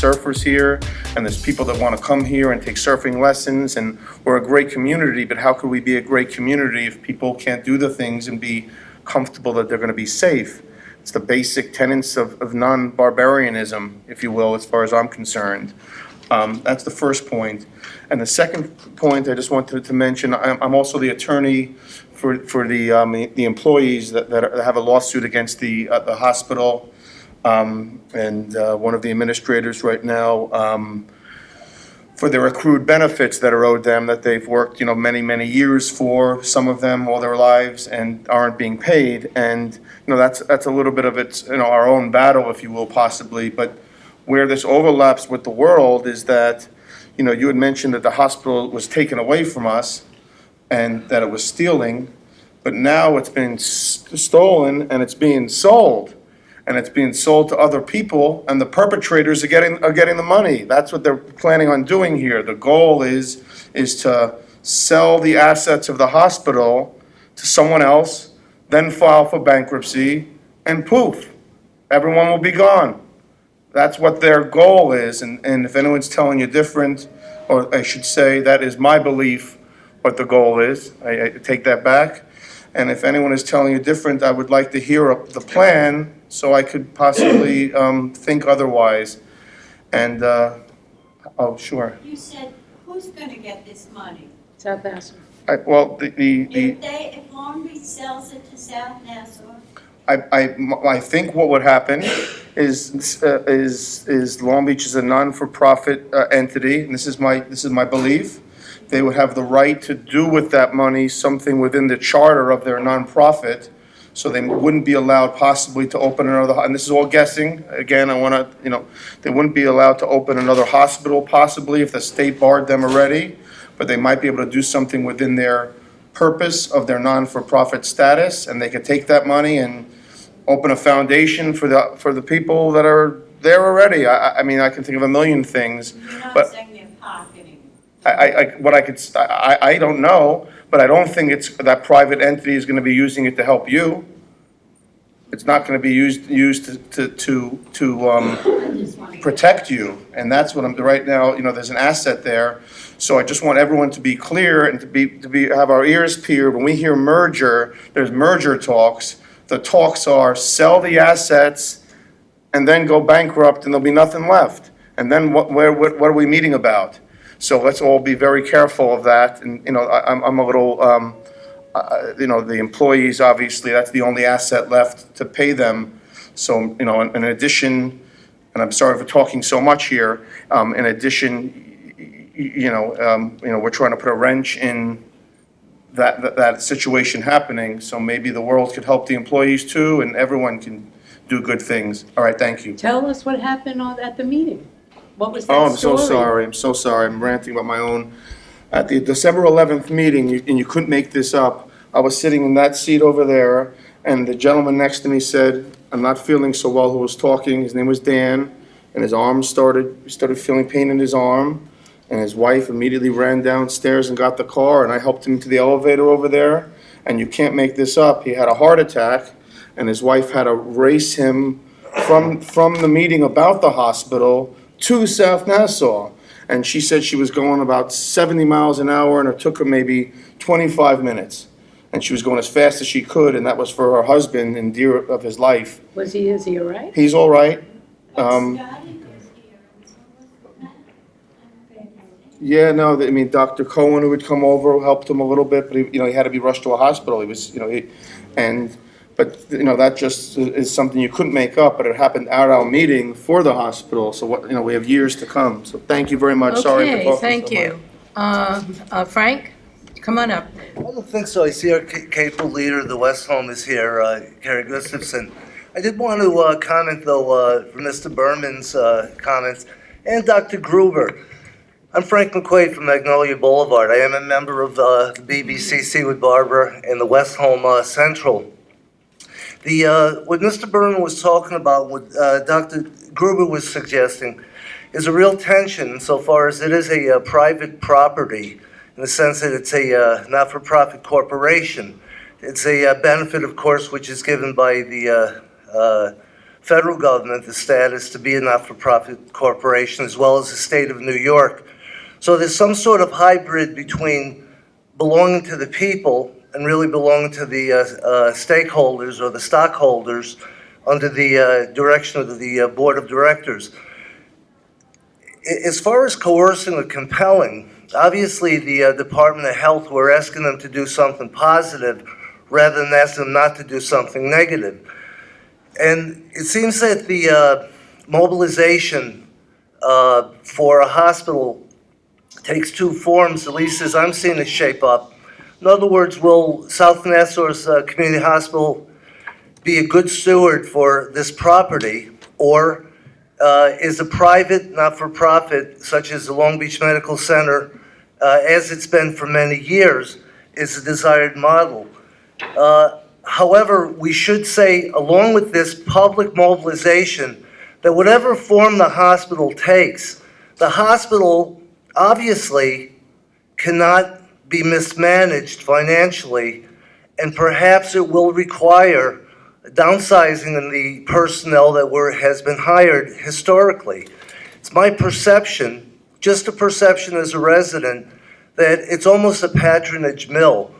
surfers here, and there's people that want to come here and take surfing lessons, and we're a great community, but how could we be a great community if people can't do the things and be comfortable that they're going to be safe? It's the basic tenets of non-barbarianism, if you will, as far as I'm concerned. That's the first point. And the second point I just wanted to mention, I'm also the attorney for the employees that have a lawsuit against the hospital, and one of the administrators right now, for their accrued benefits that are owed them, that they've worked, many years for, some of them all their lives, and aren't being paid. And, that's a little bit of its, our own battle, if you will, possibly. But where this overlaps with the world is that, you had mentioned that the hospital was taken away from us and that it was stealing, but now it's been stolen and it's being sold. And it's being sold to other people, and the perpetrators are getting the money. That's what they're planning on doing here. The goal is to sell the assets of the hospital to someone else, then file for bankruptcy, and poof, everyone will be gone. That's what their goal is, and if anyone's telling you different, or I should say, that is my belief what the goal is. I take that back. And if anyone is telling you different, I would like to hear the plan so I could possibly think otherwise. And, oh, sure. You said, who's gonna get this money? South Nassau. Well, If Long Beach sells it to South Nassau? I think what would happen is Long Beach is a non-for-profit entity, and this is my belief. They would have the right to do with that money something within the charter of their nonprofit, so they wouldn't be allowed possibly to open another, and this is all guessing, again, they wouldn't be allowed to open another hospital possibly if the state barred them already, but they might be able to do something within their purpose of their non-for-profit status, and they could take that money and open a foundation for the people that are there already. I mean, I can think of a million things, You're not but saying they're pocketing. I don't know, but I don't think it's, that private entity is gonna be using it to help you. It's not gonna be used to protect you, and that's what I'm, right now, there's an asset there. So I just want everyone to be clear and to have our ears peeled. When we hear merger, there's merger talks. The talks are sell the assets and then go bankrupt and there'll be nothing left. And then what are we meeting about? So let's all be very careful of that. And, I'm a little, the employees, obviously, that's the only asset left to pay them. So, in addition, and I'm sorry for talking so much here, in addition, we're trying to put a wrench in that situation happening. So maybe the world could help the employees too, and everyone can do good things. All right, thank you. Tell us what happened at the meeting. What was that Oh, I'm so story? sorry. I'm so sorry. I'm ranting about my own. At the December 11th meeting, and you couldn't make this up, I was sitting in that seat over there, and the gentleman next to me said, I'm not feeling so well, who was talking. His name was Dan, and his arm started feeling pain in his arm, and his wife immediately ran downstairs and got the car, and I helped him to the elevator over there, and you can't make this up. He had a heart attack, and his wife had to race him from the meeting about the hospital to South Nassau. And she said she was going about 70 miles an hour, and it took her maybe 25 minutes. And she was going as fast as she could, and that was for her husband and dear of his life. Is he all right? He's all right. Scotty was here, and so was Matt. Yeah, no, I mean, Dr. Cohen, who would come over, helped him a little bit, but he had to be rushed to a hospital. He was, but that just is something you couldn't make up, but it happened at our meeting for the hospital. So we have years to come. So thank you very much. Sorry for Okay, talking thank so much. you. Frank, come on up. I don't think so. I see our capable leader of the West Home is here, Kerry Gustafson. I did want to comment, though, from Mr. Berman's comments and Dr. Gruber. I'm Frank McQuaid from Magnolia Boulevard. I am a member of the BBCC with Barbara and the West Home Central. What Mr. Berman was talking about, what Dr. Gruber was suggesting, is a real tension insofar as it is a private property, in the sense that it's a not-for-profit corporation. It's a benefit, of course, which is given by the federal government the status to be a not-for-profit corporation, as well as the state of New York. So there's some sort of hybrid between belonging to the people and really belonging to the stakeholders or the stockholders under the direction of the board of directors. As far as coercing or compelling, obviously the Department of Health, we're asking them to do something positive rather than asking them not to do something negative. And it seems that the mobilization for a hospital takes two forms, at least as I'm seeing it shape up. In other words, will South Nassau's Community Hospital be a good steward for this property, or is a private, not-for-profit, such as the Long Beach Medical Center, as it's been for many years, is the desired model? However, we should say, along with this public mobilization, that whatever form the hospital takes, the hospital obviously cannot be mismanaged financially, and perhaps it will require downsizing in the personnel that has been hired historically. It's my perception, just a perception as a resident, that it's almost a patronage mill.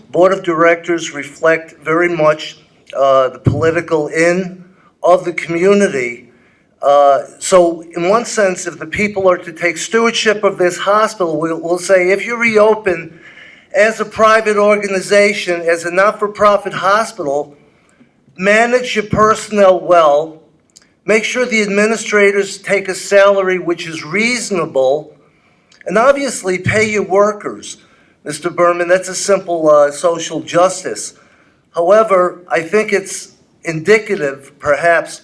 Board of directors reflect very much the political in of the community. So in one sense, if the people are to take stewardship of this hospital, we'll say, if you reopen as a private organization, as a not-for-profit hospital, manage your personnel well, make sure the administrators take a salary which is reasonable, and obviously pay your workers. Mr. Berman, that's a simple social justice. However, I think it's indicative, perhaps,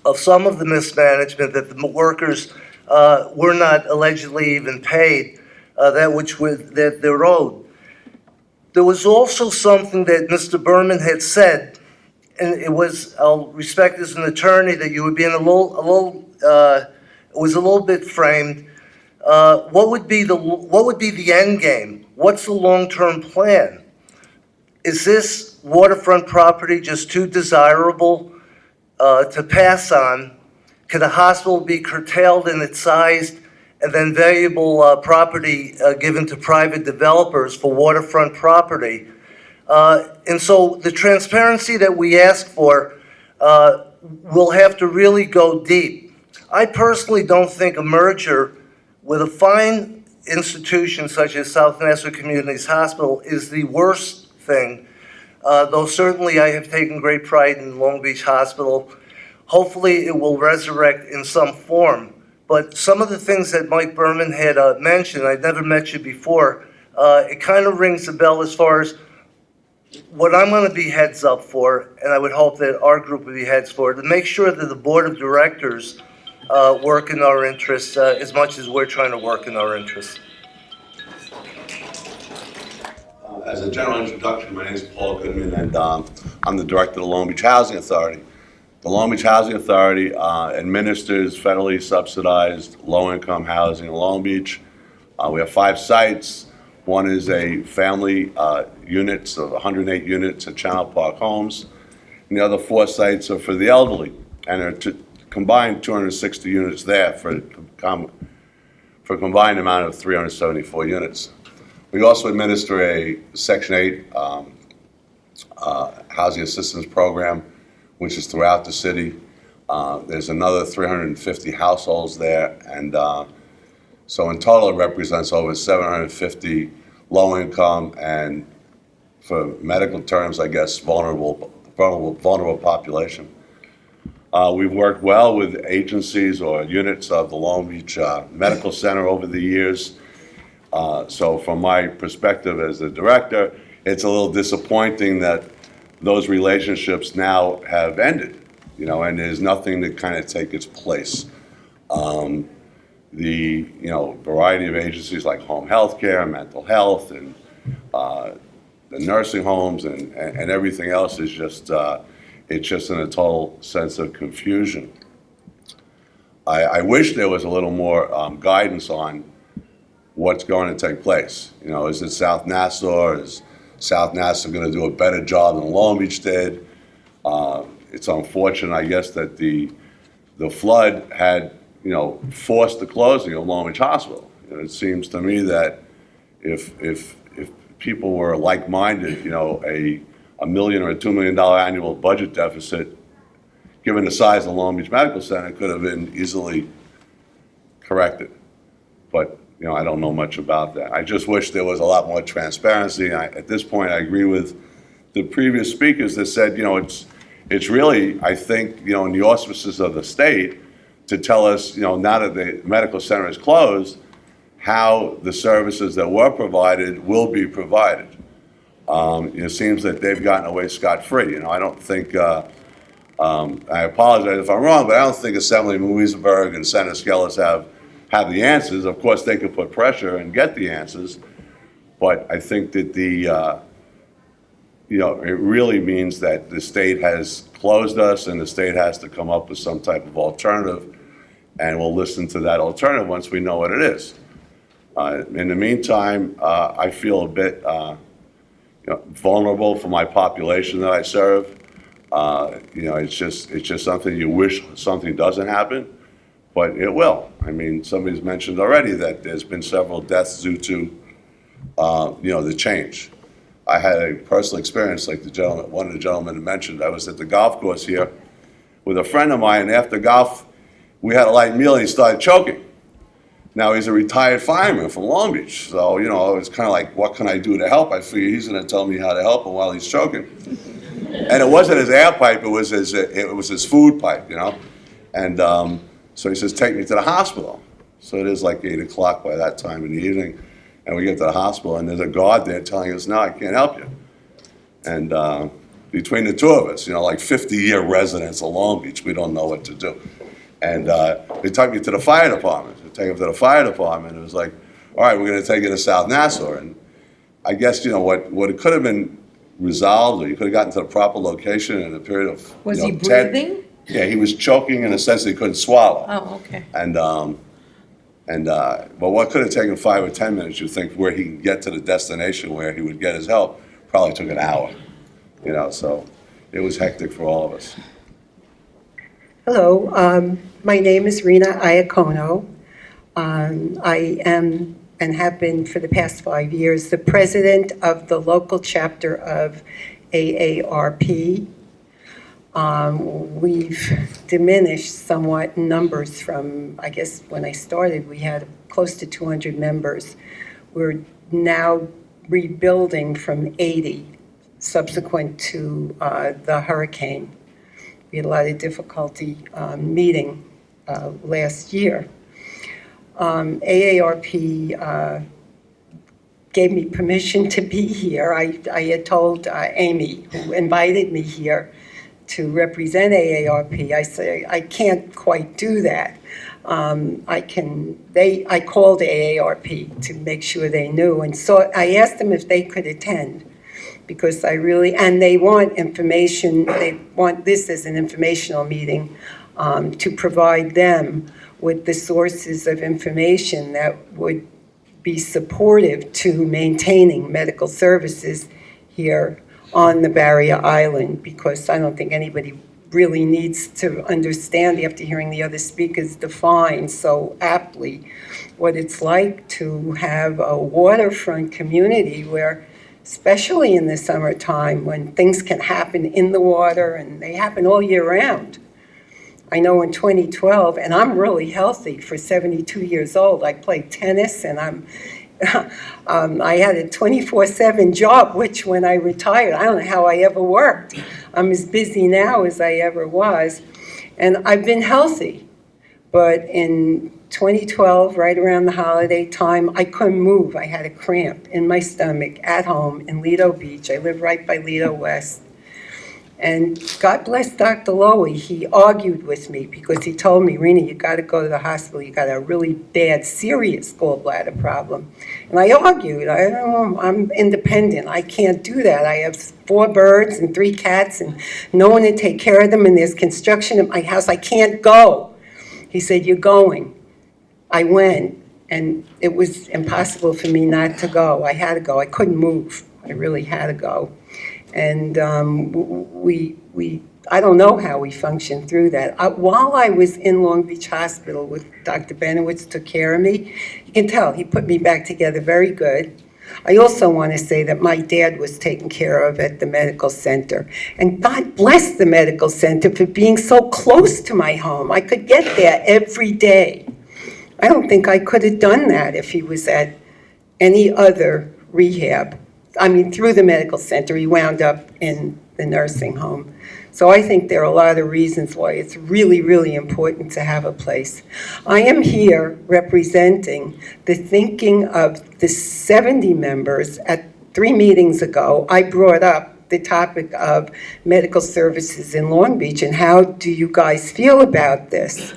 of some of the mismanagement that the workers were not allegedly even paid that they're owed. There was also something that Mr. Berman had said, and it was, I'll respect as an attorney that you were being it was a little bit framed. What would be the end game? What's the long-term plan? Is this waterfront property just too desirable to pass on? Can the hospital be curtailed in its size and then valuable property given to private developers for waterfront property? And so the transparency that we ask for will have to really go deep. I personally don't think a merger with a fine institution such as South Nassau Community Hospital is the worst thing, though certainly I have taken great pride in Long Beach Hospital. Hopefully it will resurrect in some form. But some of the things that Mike Berman had mentioned, I'd never met you before, it kind of rings a bell as far as what I'm going to be heads up for, and I would hope that our group would be heads for, to make sure that the board of directors work in our interests as much as we're trying to work in our interests. As a general introduction, my name is Paul Goodman, and I'm the director of the Long Beach Housing Authority. The Long Beach Housing Authority administers federally subsidized low-income housing in Long Beach. We have 5 sites. One is a family units of 108 units at Channel Park Homes, and the other 4 sites are for the elderly, and are combined 260 units there for a combined amount of 374 units. We also administer a Section 8 housing assistance program, which is throughout the city. There's another 350 households there, and so in total it represents over 750 low-income and, for medical terms, I guess, vulnerable population. We've worked well with agencies or units of the Long Beach Medical Center over the years. So from my perspective as the director, it's a little disappointing that those relationships now have ended, and there's nothing to kind of take its place. The variety of agencies like home health care, mental health, and the nursing homes and everything else is just it's just in a total sense of confusion. I wish there was a little more guidance on what's going to take place. Is it South Nassau? Is South Nassau going to do a better job than Long Beach did? it's unfortunate, I guess, that the flood had, forced the closing of Long Beach Hospital. And it seems to me that if people were like-minded, a $1 million or $2 million annual budget deficit, given the size of Long Beach Medical Center, could have been easily corrected. But, I don't know much about that. I just wish there was a lot more transparency. At this point, I agree with the previous speakers that said, it's really, I think, in the auspices of the state to tell us, now that the medical center is closed, how the services that were provided will be provided. It seems that they've gotten away scot-free. I don't think, I apologize if I'm wrong, but I don't think Assemblyman Weissenberg and Senator Skelos have the answers. Of course, they could put pressure and get the answers, but I think that it really means that the state has closed us and the state has to come up with some type of alternative, and we'll listen to that alternative once we know what it is. In the meantime, I feel a bit vulnerable for my population that I serve. It's just something you wish something doesn't happen, but it will. I mean, somebody's mentioned already that there's been several deaths due to, the change. I had a personal experience like one of the gentlemen mentioned. I was at the golf course here with a friend of mine, and after golf, we had a light meal and he started choking. Now, he's a retired fireman from Long Beach, so, it was kind of like, what can I do to help? I figured he's going to tell me how to help him while he's choking. And it wasn't his air pipe, it was his food pipe, And so he says, take me to the hospital. So it is like 8 o'clock by that time in the evening. And we get to the hospital, and there's a guard there telling us, no, I can't help you. And between the two of us, like 50-year residents of Long Beach, we don't know what to do. And they took me to the fire department. They take him to the fire department. It was like, all right, we're going to take you to South Nassau. And I guess, what it could have been resolved, or you could have gotten to the proper location in a period of, Was he 10 breathing? Yeah, he was choking in the sense that he couldn't swallow. Oh, okay. But what could have taken 5 or 10 minutes, you think, where he can get to the destination where he would get his help, probably took an hour. So it was hectic for all of us. Hello, my name is Rena Iacono. I am and have been for the past 5 years the president of the local chapter of AARP. We've diminished somewhat in numbers from, I guess, when I started, we had close to 200 members. We're now rebuilding from 80 subsequent to the hurricane. We had a lot of difficulty meeting last year. AARP gave me permission to be here. I had told Amy, who invited me here, to represent AARP. I say, I can't quite do that. I called AARP to make sure they knew, and so I asked them if they could attend, because and they want information, they want this as an informational meeting to provide them with the sources of information that would be supportive to maintaining medical services here on the Barrier Island, because I don't think anybody really needs to understand, after hearing the other speakers define so aptly what it's like to have a waterfront community where, especially in the summertime, when things can happen in the water, and they happen all year round. I know in 2012, and I'm really healthy for 72 years old, I played tennis, and I had a 24/7 job, which when I retired, I don't know how I ever worked. I'm as busy now as I ever was. And I've been healthy. But in 2012, right around the holiday time, I couldn't move. I had a cramp in my stomach at home in Lido Beach. I live right by Lido West. And God bless Dr. Lowy, he argued with me because he told me, Rena, you got to go to the hospital. You got a really bad, serious gallbladder problem. And I argued, I'm independent. I can't do that. I have 4 birds and 3 cats and no one to take care of them, and there's construction at my house. I can't go. He said, you're going. I went, and it was impossible for me not to go. I had to go. I couldn't move. I really had to go. And I don't know how we functioned through that. While I was in Long Beach Hospital with Dr. Benowitz took care of me, you can tell he put me back together very good. I also want to say that my dad was taken care of at the medical center. And God bless the medical center for being so close to my home. I could get there every day. I don't think I could have done that if he was at any other rehab. I mean, through the medical center, he wound up in the nursing home. So I think there are a lot of reasons why it's really, really important to have a place. I am here representing the thinking of the 70 members. At 3 meetings ago, I brought up the topic of medical services in Long Beach, and how do you guys feel about this?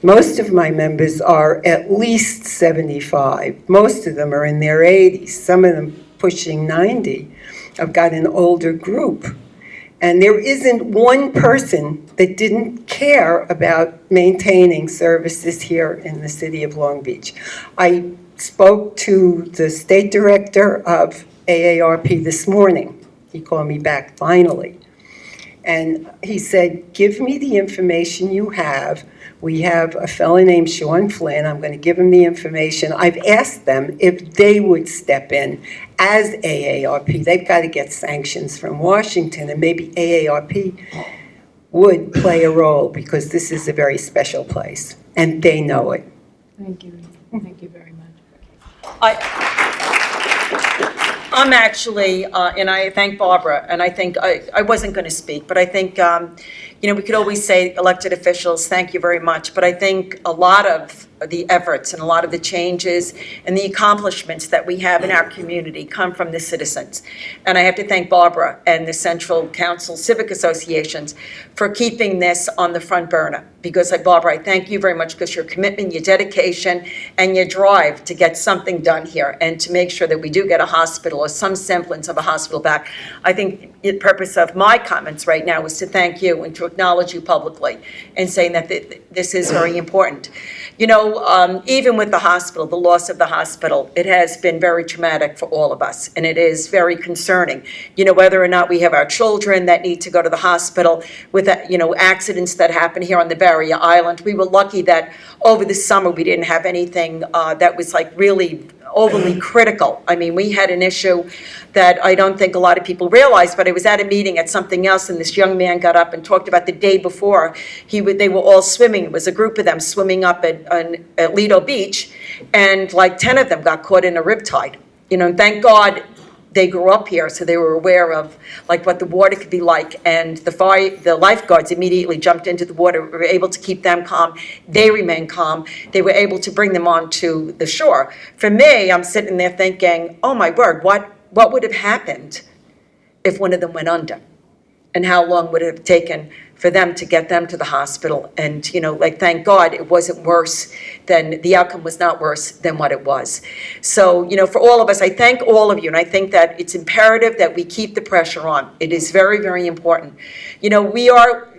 Most of my members are at least 75. Most of them are in their 80s, some of them pushing 90. I've got an older group. And there isn't one person that didn't care about maintaining services here in the city of Long Beach. I spoke to the state director of AARP this morning. He called me back finally. And he said, give me the information you have. We have a fellow named Sean Flynn. I'm going to give him the information. I've asked them if they would step in as AARP. They've got to get sanctions from Washington, and maybe AARP would play a role, because this is a very special place, and they know it. Thank you. Thank you very much. I'm actually, and I thank Barbara, and I think, I wasn't going to speak, but I think, we could always say, elected officials, thank you very much, but I think a lot of the efforts and a lot of the changes and the accomplishments that we have in our community come from the citizens. And I have to thank Barbara and the Central Council Civic Associations for keeping this on the front burner. Because, Barbara, I thank you very much, because your commitment, your dedication, and your drive to get something done here and to make sure that we do get a hospital or some semblance of a hospital back. I think the purpose of my comments right now is to thank you and to acknowledge you publicly and saying that this is very important. Even with the hospital, the loss of the hospital, it has been very traumatic for all of us, and it is very concerning. Whether or not we have our children that need to go to the hospital with, accidents that happen here on the Barrier Island. We were lucky that over the summer we didn't have anything that was like really overly critical. I mean, we had an issue that I don't think a lot of people realize, but I was at a meeting at something else, and this young man got up and talked about the day before. They were all swimming. It was a group of them swimming up at Lido Beach, and like 10 of them got caught in a riptide. Thank God they grew up here, so they were aware of like what the water could be like, and the lifeguards immediately jumped into the water, were able to keep them calm. They remained calm. They were able to bring them onto the shore. For me, I'm sitting there thinking, oh my word, what would have happened if one of them went under? And how long would it have taken for them to get them to the hospital? And, thank God it wasn't worse than, the outcome was not worse than what it was. So, for all of us, I thank all of you, and I think that it's imperative that we keep the pressure on. It is very, very important.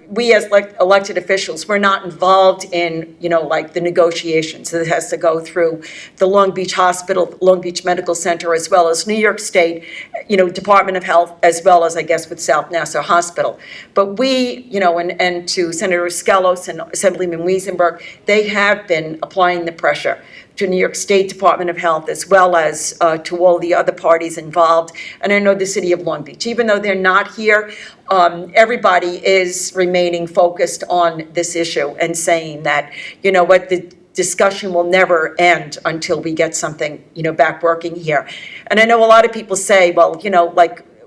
We as elected officials, we're not involved in, the negotiations that has to go through the Long Beach Hospital, Long Beach Medical Center, as well as New York State, Department of Health, as well as, I guess, with South Nassau Hospital. But we, and to Senator Skelos and Assemblyman Wiesenberg, they have been applying the pressure to New York State Department of Health, as well as to all the other parties involved. And I know the city of Long Beach, even though they're not here, everybody is remaining focused on this issue and saying that, the discussion will never end until we get something, back working here. And I know a lot of people say, well,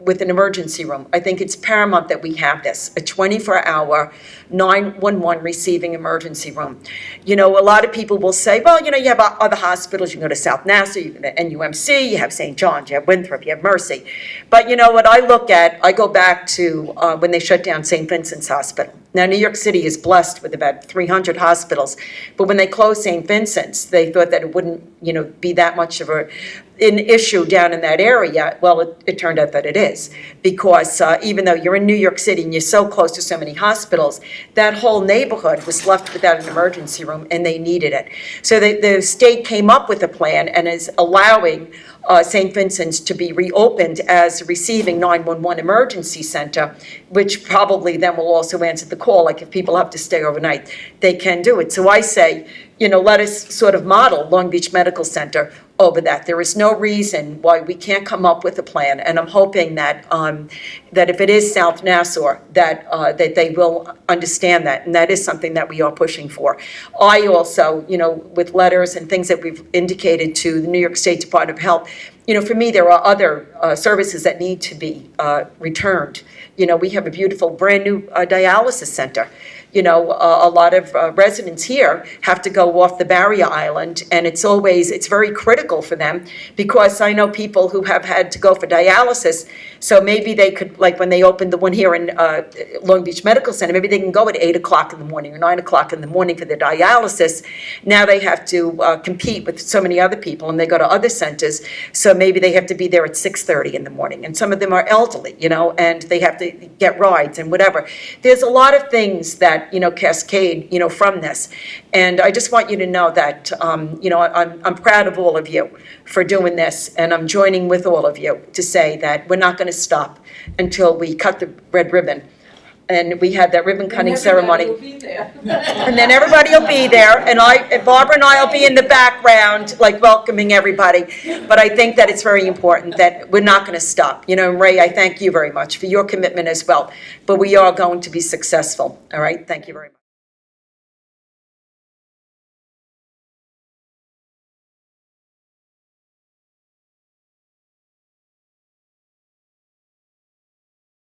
with an emergency room, I think it's paramount that we have this, a 24-hour 911 receiving emergency room. A lot of people will say, well, you have other hospitals. You can go to South Nassau, you can go to NUMC, you have St. John's, you have Winthrop, you have Mercy. But what I look at, I go back to when they shut down St. Vincent's Hospital. Now, New York City is blessed with about 300 hospitals, but when they closed St. Vincent's, they thought that it wouldn't, be that much of an issue down in that area. Well, it turned out that it is, because even though you're in New York City and you're so close to so many hospitals, that whole neighborhood was left without an emergency room, and they needed it. So the state came up with a plan and is allowing St. Vincent's to be reopened as a receiving 911 emergency center, which probably then will also answer the call, like if people have to stay overnight, they can do it. So I say, let us sort of model Long Beach Medical Center over that. There is no reason why we can't come up with a plan, and I'm hoping that that if it is South Nassau, that they will understand that, and that is something that we are pushing for. I also, with letters and things that we've indicated to the New York State Department of Health, for me, there are other services that need to be returned. We have a beautiful, brand-new dialysis center. A lot of residents here have to go off the barrier island, and it's very critical for them, because I know people who have had to go for dialysis, so maybe they could, like when they opened the one here in Long Beach Medical Center, maybe they can go at 8 o'clock in the morning or 9 o'clock in the morning for their dialysis. Now they have to compete with so many other people, and they go to other centers, so maybe they have to be there at 6:30 in the morning, and some of them are elderly, and they have to get rides and whatever. There's a lot of things that cascade, from this. And I just want you to know that, I'm proud of all of you for doing this, and I'm joining with all of you to say that we're not going to stop until we cut the red ribbon. And we had that ribbon cutting ceremony. And then everybody will be there, and Barbara and I will be in the background, like welcoming everybody. But I think that it's very important that we're not going to stop. Ray, I thank you very much for your commitment as well. But we are going to be successful, all right? Thank you very much.